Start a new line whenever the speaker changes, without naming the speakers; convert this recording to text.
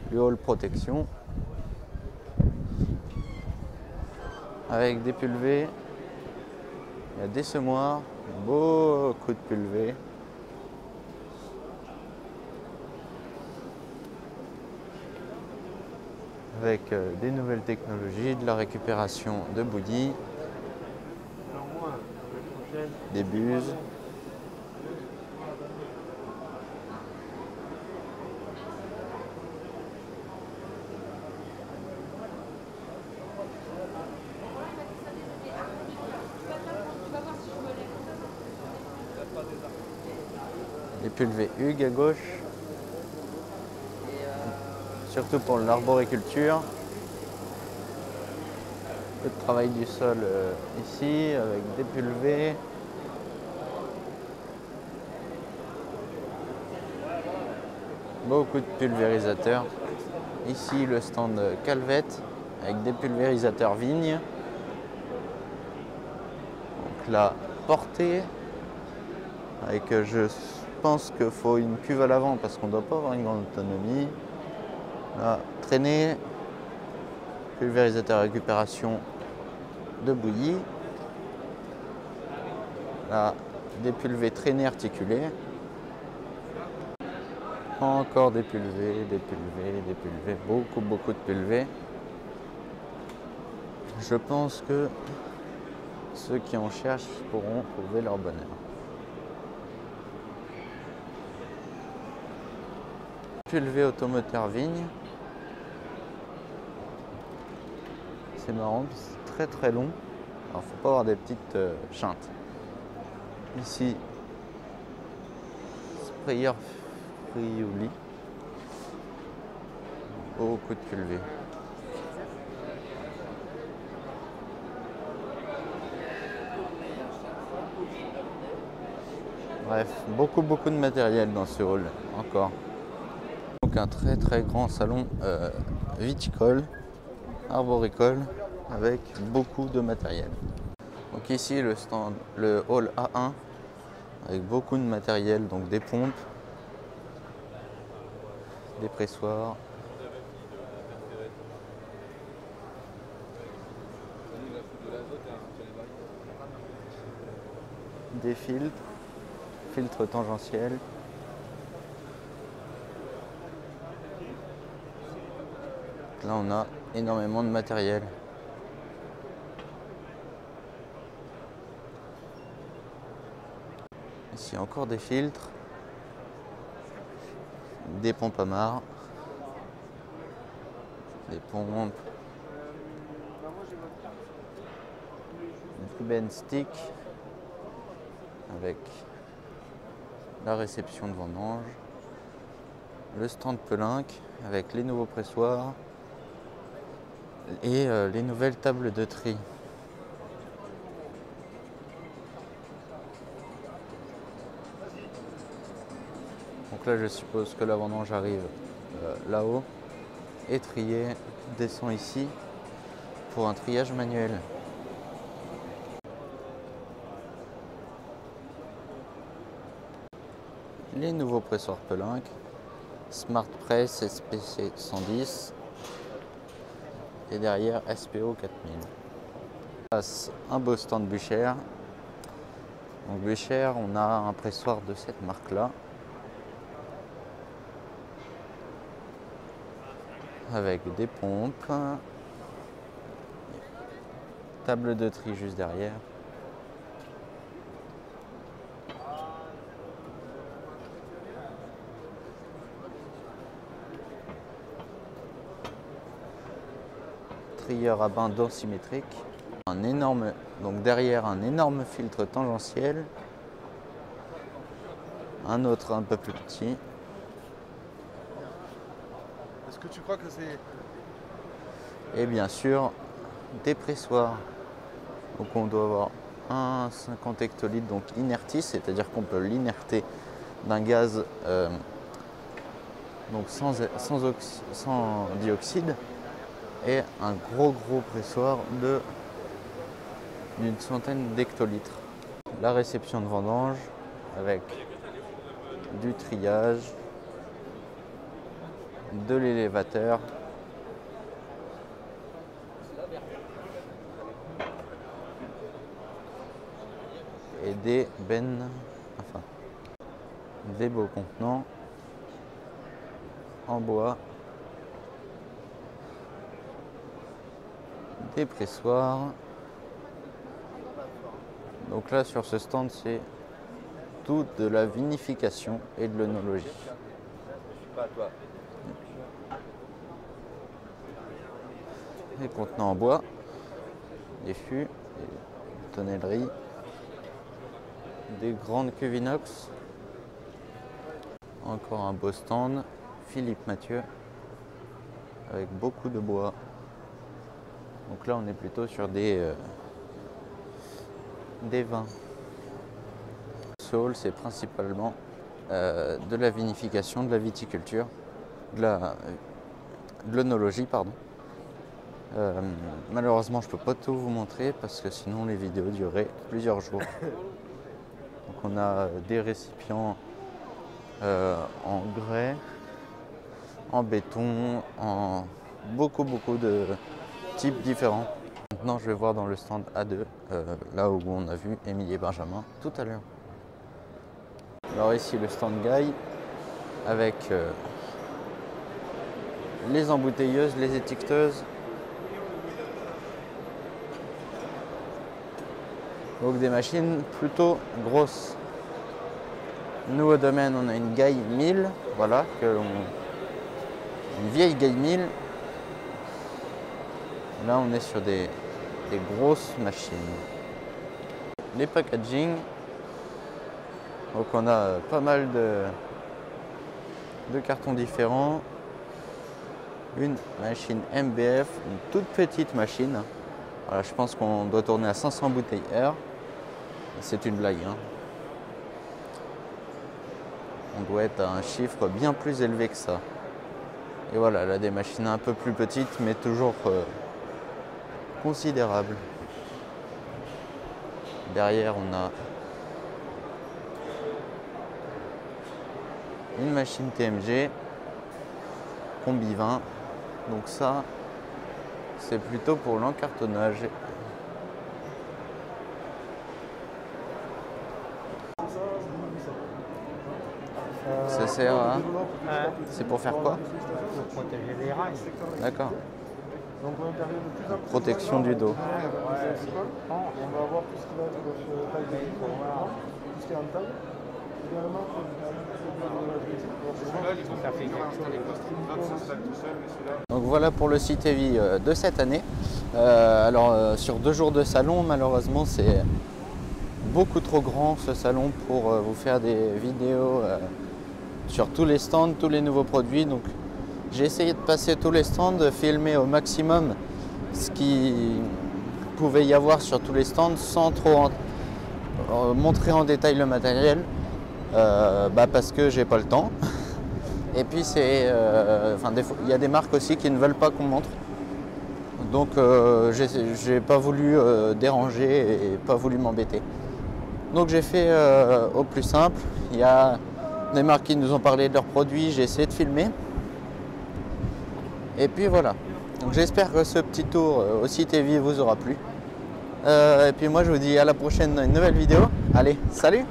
du hall protection avec des pulvées. Il y a des semoirs, beaucoup de pulvées. Avec des nouvelles technologies, de la récupération de bouillie, des buses. Des pulvées Hugues à gauche, surtout pour l'arboriculture. Peu de travail du sol ici avec des pulvées. Beaucoup de pulvérisateurs. Ici le stand Calvette avec des pulvérisateurs vignes. Donc la portée avec je pense qu'il faut une cuve à l'avant parce qu'on ne doit pas avoir une grande autonomie. La traînée, pulvérisateur récupération de bouillie. Là, des pulvées traînées articulées. Encore des pulvées, des pulvées, des pulvées, beaucoup de pulvées. Je pense que ceux qui en cherchent pourront trouver leur bonheur. Pulvé automoteur vigne. C'est marrant, c'est très long. Alors faut pas avoir des petites chintes. Ici, sprayer Friuli. Beaucoup de pulvées. Bref, beaucoup de matériel dans ce hall encore. Donc un très grand salon viticole, arboricole, avec beaucoup de matériel. Donc ici le stand, le hall A1, avec beaucoup de matériel, donc des pompes, des pressoirs, des filtres tangentiels. Là on a énormément de matériel. Ici encore des filtres, des pompes à marre, des pompes, des bennes stick avec la réception de vendange, le stand Pelinck avec les nouveaux pressoirs et les nouvelles tables de tri. Donc là je suppose que la vendange arrive là-haut et triée descend ici pour un triage manuel. Les nouveaux pressoirs Pelinck, Smart Press SPC 110 et derrière SPO 4000. Passe un beau stand Bucher. Donc Bucher, on a un pressoir de cette marque là avec des pompes, table de tri juste derrière. Trieur à bain densimétrique, donc derrière un énorme filtre tangentiel, un autre un peu plus petit.
Est-ce que tu crois que c'est...
Et bien sûr des pressoirs. Donc on doit avoir un 50 hectolitres, donc inertis, c'est-à-dire qu'on peut l'inerter d'un gaz donc sans dioxyde, et un gros pressoir d'une centaine d'hectolitres. La réception de vendange avec du triage, de l'élévateur. Et des bennes, enfin des beaux contenants en bois, des pressoirs. Donc là sur ce stand c'est tout de la vinification et de l'œnologie. Des contenants en bois, des fûts, des tonnelleries, des grandes cuves inox. Encore un beau stand, Philippe Mathieu, avec beaucoup de bois. Donc là on est plutôt sur des vins. Ce hall c'est principalement de la vinification, de la viticulture, de l'œnologie, pardon. Malheureusement je peux pas tout vous montrer parce que sinon les vidéos dureraient plusieurs jours. Donc on a des récipients en grès, en béton, en beaucoup de types différents. Maintenant je vais voir dans le stand A2, là où on a vu Émilie et Benjamin tout à l'heure. Alors ici le stand Guy avec les embouteilleuses, les étiqueteuses. Donc des machines plutôt grosses. Nous au domaine on a une Guy 1000, voilà, une vieille Guy 1000. Là on est sur des grosses machines. Les packaging, donc on a pas mal de cartons différents. Une machine MBF, une toute petite machine. Voilà, je pense qu'on doit tourner à 500 bouteilles heure. C'est une blague, hein. On doit être à un chiffre bien plus élevé que ça. Et voilà, là des machines un peu plus petites, mais toujours considérables. Derrière, on a une machine TMG, combi 20. Donc ça, c'est plutôt pour l'encartonnage. Ça sert à... C'est pour faire quoi?
Pour protéger les rails.
D'accord. Protection du dos.
On va avoir tout ce qui va être taille de vitre, tout ce qui est en taille. Également,
Ça fait quelque chose.
Donc voilà pour le CTV de cette année. Sur 2 jours de salon, malheureusement c'est beaucoup trop grand ce salon pour vous faire des vidéos sur tous les stands, tous les nouveaux produits. Donc j'ai essayé de passer tous les stands, de filmer au maximum ce qu'il pouvait y avoir sur tous les stands sans trop montrer en détail le matériel, parce que j'ai pas le temps. Et puis il y a des marques aussi qui ne veulent pas qu'on montre. Donc j'ai pas voulu déranger et pas voulu m'embêter. Donc j'ai fait au plus simple. Il y a des marques qui nous ont parlé de leurs produits, j'ai essayé de filmer. Et puis voilà. Donc j'espère que ce petit tour au CTV vous aura plu. Et puis moi je vous dis à la prochaine dans une nouvelle vidéo. Allez, salut!